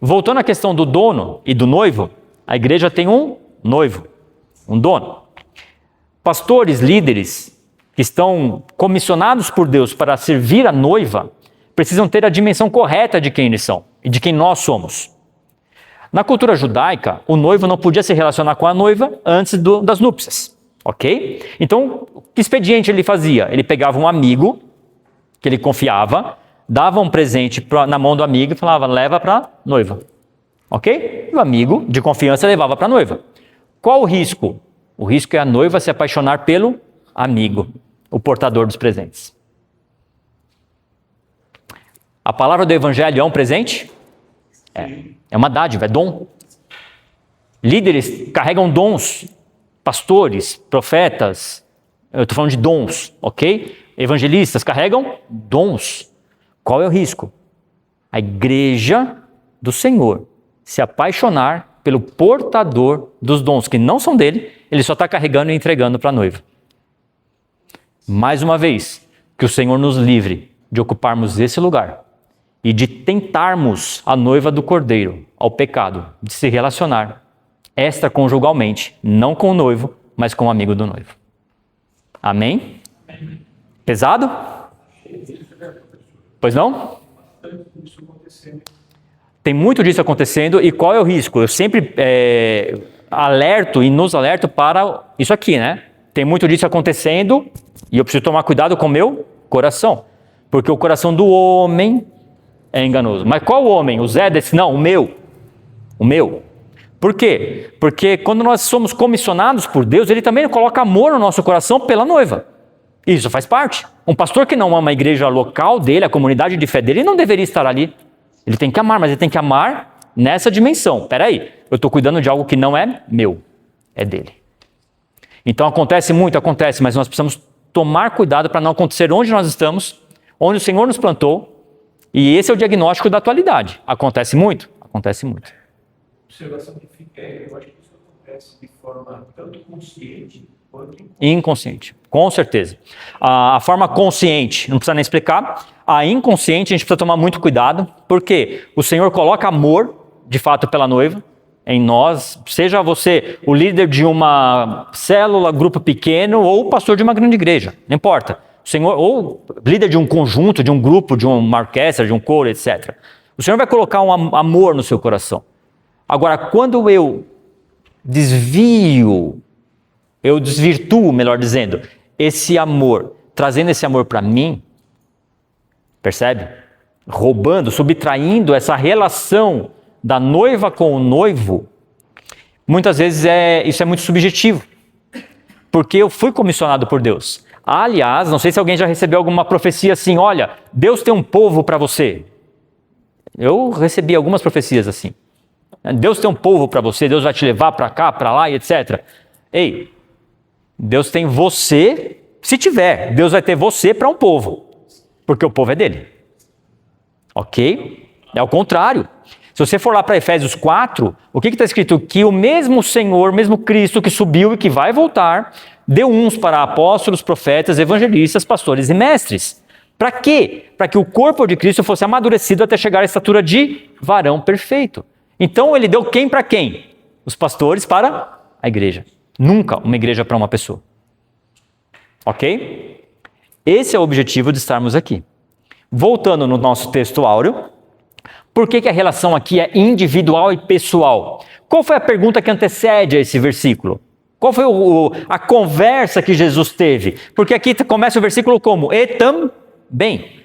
Voltando à questão do dono e do noivo, a igreja tem um noivo, um dono. Pastores, líderes que estão comissionados por Deus para servir a noiva, precisam ter a dimensão correta de quem eles são e de quem nós somos. Na cultura judaica, o noivo não podia se relacionar com a noiva antes das núpcias, ok? Então, que expediente ele fazia? Ele pegava um amigo que ele confiava, dava um presente na mão do amigo e falava, leva para a noiva, ok? E o amigo de confiança levava para a noiva. Qual o risco? O risco é a noiva se apaixonar pelo amigo, o portador dos presentes. A palavra do evangelho é um presente? É uma dádiva, é dom. Líderes carregam dons, pastores, profetas, eu estou falando de dons, ok? Evangelistas carregam dons. Qual é o risco? A igreja do Senhor se apaixonar pelo portador dos dons que não são dele, ele só está carregando e entregando para a noiva. Mais uma vez, que o Senhor nos livre de ocuparmos esse lugar e de tentarmos a noiva do Cordeiro ao pecado, de se relacionar extraconjugalmente, não com o noivo, mas com o amigo do noivo. Amém? Pesado? Pois não? Tem muito disso acontecendo e qual é o risco? Eu sempre alerto e nos alerto para isso aqui, né? Tem muito disso acontecendo e eu preciso tomar cuidado com o meu coração, porque o coração do homem é enganoso. Mas qual homem? O Zé desse? Não, o meu. O meu. Por quê? Porque quando nós somos comissionados por Deus, Ele também coloca amor no nosso coração pela noiva. Isso faz parte. Um pastor que não ama a igreja local dele, a comunidade de fé dele, ele não deveria estar ali. Ele tem que amar, mas ele tem que amar nessa dimensão. Peraí, eu estou cuidando de algo que não é meu, é dele. Então acontece muito, acontece, mas nós precisamos tomar cuidado para não acontecer onde nós estamos, onde o Senhor nos plantou, e esse é o diagnóstico da atualidade. Acontece muito? Acontece muito. A observação que fica eu acho que isso acontece de forma tanto consciente quanto inconsciente. Com certeza. A forma consciente, não precisa nem explicar. A inconsciente, a gente precisa tomar muito cuidado, porque o Senhor coloca amor, de fato, pela noiva, em nós, seja você o líder de uma célula, grupo pequeno, ou o pastor de uma grande igreja, não importa. O Senhor, ou líder de um conjunto, de um grupo, de uma orquestra, de um coro, etc. O Senhor vai colocar um amor no seu coração. Agora, quando eu desvirtuo, melhor dizendo, esse amor, trazendo esse amor para mim, percebe? Roubando, subtraindo essa relação da noiva com o noivo, muitas vezes isso é muito subjetivo, porque eu fui comissionado por Deus. Aliás, não sei se alguém já recebeu alguma profecia assim, olha, Deus tem um povo para você. Eu recebi algumas profecias assim. Deus tem um povo para você, Deus vai te levar para cá, para lá e etc. Ei, Deus tem você, se tiver, Deus vai ter você para um povo, porque o povo é dele. Ok? É o contrário. Se você for lá para Efésios 4, o que está escrito? Que o mesmo Senhor, o mesmo Cristo que subiu e que vai voltar, deu uns para apóstolos, profetas, evangelistas, pastores e mestres. Para quê? Para que o corpo de Cristo fosse amadurecido até chegar à estatura de varão perfeito. Então ele deu quem para quem? Os pastores para a igreja. Nunca uma igreja para uma pessoa. Ok? Esse é o objetivo de estarmos aqui. Voltando no nosso texto áureo, por que a relação aqui é individual e pessoal? Qual foi a pergunta que antecede a esse versículo? Qual foi a conversa que Jesus teve? Porque aqui começa o versículo como? E também.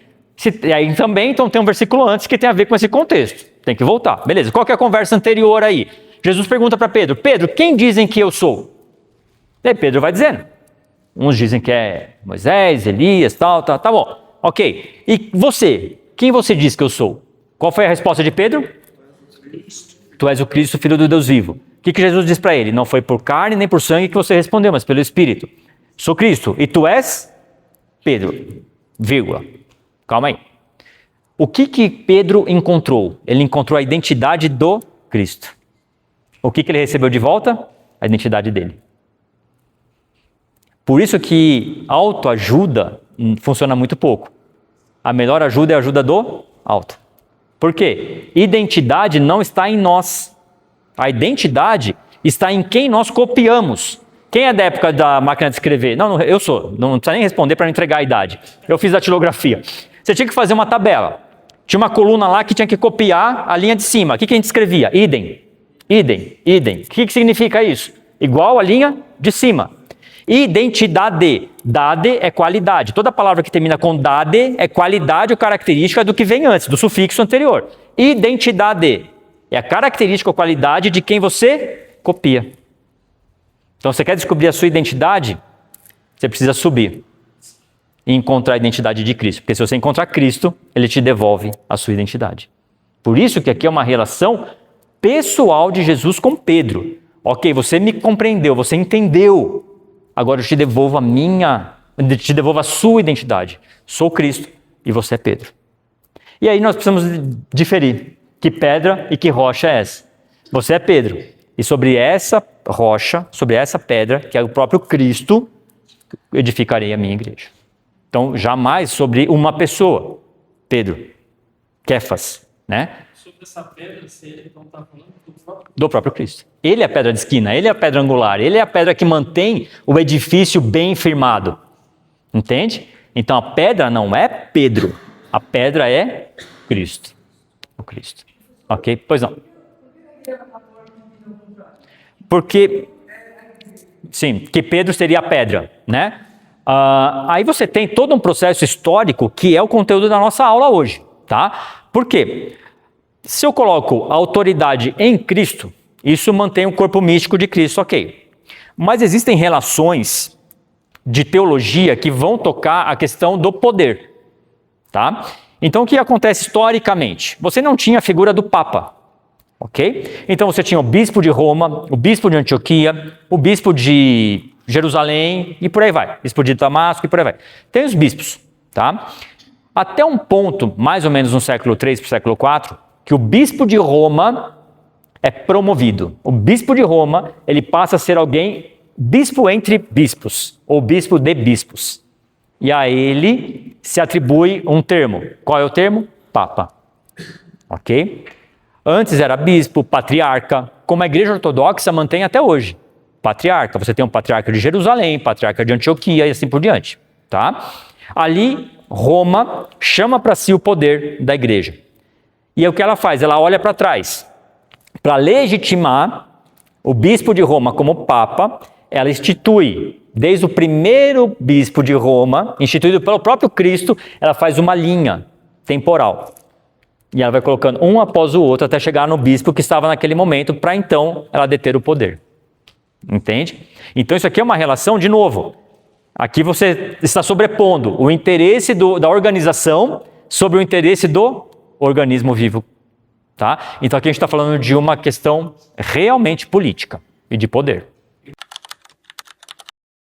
E aí também, então tem um versículo antes que tem a ver com esse contexto. Tem que voltar. Beleza, qual que é a conversa anterior aí? Jesus pergunta para Pedro, Pedro, quem dizem que eu sou? E aí Pedro vai dizendo. Uns dizem que é Moisés, Elias, tá bom. Ok. E você? Quem você diz que eu sou? Qual foi a resposta de Pedro? Tu és o Cristo, filho do Deus vivo. O que Jesus diz para ele? Não foi por carne nem por sangue que você respondeu, mas pelo Espírito. Sou Cristo. E tu és Pedro. Vírgula. Calma aí. O que Pedro encontrou? Ele encontrou a identidade do Cristo. O que ele recebeu de volta? A identidade dele. Por isso que autoajuda funciona muito pouco. A melhor ajuda é a ajuda do alto. Por quê? Identidade não está em nós. A identidade está em quem nós copiamos. Quem é da época da máquina de escrever? Não, eu sou. Não precisa nem responder para não entregar a idade. Eu fiz datilografia. Você tinha que fazer uma tabela. Tinha uma coluna lá que tinha que copiar a linha de cima. O que a gente escrevia? Idem. Idem. Idem. O que significa isso? Igual a linha de cima. Identidade. Dade é qualidade. Toda palavra que termina com dade é qualidade ou característica do que vem antes, do sufixo anterior. Identidade é a característica ou qualidade de quem você copia. Então, você quer descobrir a sua identidade? Você precisa subir e encontrar a identidade de Cristo. Porque se você encontrar Cristo, Ele te devolve a sua identidade. Por isso que aqui é uma relação pessoal de Jesus com Pedro. Ok, você me compreendeu, você entendeu. Agora eu te devolvo a sua identidade. Sou Cristo e você é Pedro. E aí nós precisamos diferir. Que pedra e que rocha é essa? Você é Pedro. E sobre essa rocha, sobre essa pedra, que é o próprio Cristo, edificarei a minha igreja. Então, jamais sobre uma pessoa. Pedro. Kéfas, né? Sobre essa pedra, você não está falando do próprio Cristo. Ele é a pedra de esquina, ele é a pedra angular, ele é a pedra que mantém o edifício bem firmado. Entende? Então, a pedra não é Pedro. A pedra é Cristo. O Cristo. Ok? Pois não. Porque, sim, que Pedro seria a pedra, né? Aí você tem todo um processo histórico que é o conteúdo da nossa aula hoje, tá? Por quê? Se eu coloco a autoridade em Cristo, isso mantém o corpo místico de Cristo, ok. Mas existem relações de teologia que vão tocar a questão do poder, tá? Então, o que acontece historicamente? Você não tinha a figura do Papa. Ok? Então você tinha o bispo de Roma, o bispo de Antioquia, o bispo de Jerusalém e por aí vai. Bispo de Damasco e por aí vai. Tem os bispos, tá? Até um ponto, mais ou menos no século III para o século IV, que o bispo de Roma é promovido. O bispo de Roma, ele passa a ser alguém, bispo entre bispos, ou bispo de bispos. E a ele se atribui um termo. Qual é o termo? Papa. Ok? Antes era bispo, patriarca, como a igreja ortodoxa mantém até hoje. Patriarca, você tem um patriarca de Jerusalém, patriarca de Antioquia e assim por diante. Tá? Ali, Roma chama para si o poder da igreja. E o que ela faz? Ela olha para trás. Para legitimar o bispo de Roma como papa, ela institui, desde o primeiro bispo de Roma, instituído pelo próprio Cristo, ela faz uma linha temporal. E ela vai colocando um após o outro até chegar no bispo que estava naquele momento, para então ela deter o poder. Entende? Então isso aqui é uma relação, de novo, aqui você está sobrepondo o interesse da organização sobre o interesse do organismo vivo. Tá? Então aqui a gente está falando de uma questão realmente política e de poder.